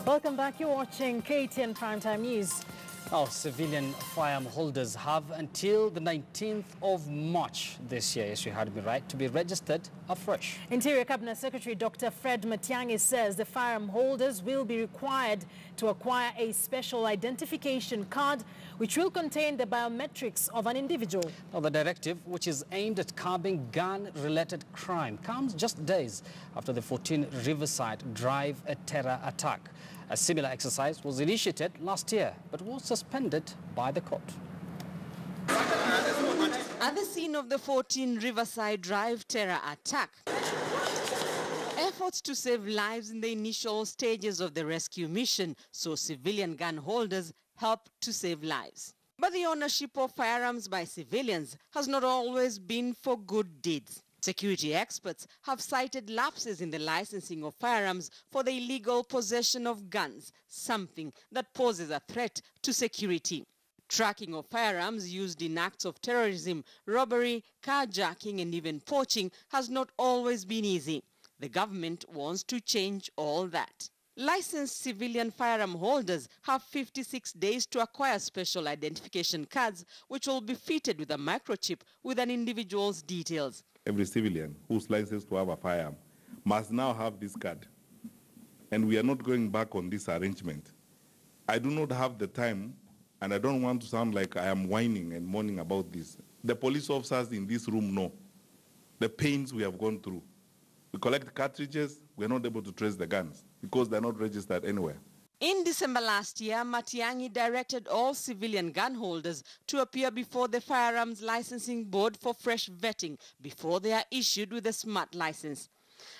Welcome back. You're watching KTN Primetime News. Our civilian firearm holders have until the 19th of March this year, yes, you heard me right, to be registered afresh. Interior Cabinet Secretary Dr. Fred Matiang'i says the firearm holders will be required to acquire a special identification card which will contain the biometrics of an individual. Now, the directive, which is aimed at curbing gun-related crime, comes just days after the 14 Riverside Drive terror attack. A similar exercise was initiated last year, but was suspended by the court. At the scene of the 14 Riverside Drive terror attack, efforts to save lives in the initial stages of the rescue mission saw civilian gun holders help to save lives. But the ownership of firearms by civilians has not always been for good deeds. Security experts have cited lapses in the licensing of firearms for the illegal possession of guns, something that poses a threat to security. Tracking of firearms used in acts of terrorism, robbery, carjacking and even poaching has not always been easy. The government wants to change all that. Licensed civilian firearm holders have 56 days to acquire special identification cards, which will be fitted with a microchip with an individual's details. Every civilian who's licensed to have a firearm must now have this card. And we are not going back on this arrangement. I do not have the time, and I don't want to sound like I am whining and moaning about this. The police officers in this room know the pains we have gone through. We collect cartridges, we're not able to trace the guns because they're not registered anywhere. In December last year, Matiang'i directed all civilian gun holders to appear before the Firearms Licensing Board for fresh vetting before they are issued with a smart license.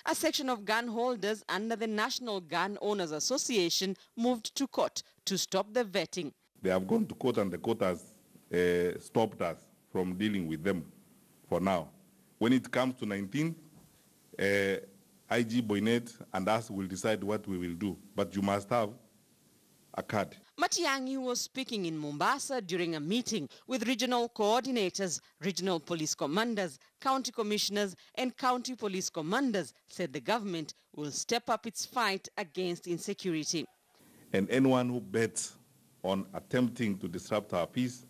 A section of gun holders under the National Gun Owners Association moved to court to stop the vetting. They have gone to court and the court has stopped us from dealing with them for now. When it comes to 19th, IG Boynet and us will decide what we will do, but you must have a card. Matiang'i was speaking in Mombasa during a meeting with regional coordinators, regional police commanders, county commissioners and county police commanders, said the government will step up its fight against insecurity. And anyone who bets on attempting to disrupt our peace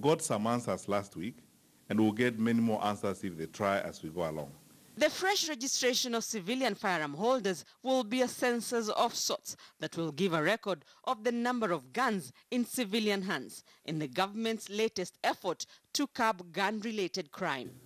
got some answers last week and will get many more answers if they try as we go along. The fresh registration of civilian firearm holders will be a census of sorts that will give a record of the number of guns in civilian hands in the government's latest effort to curb gun-related crime.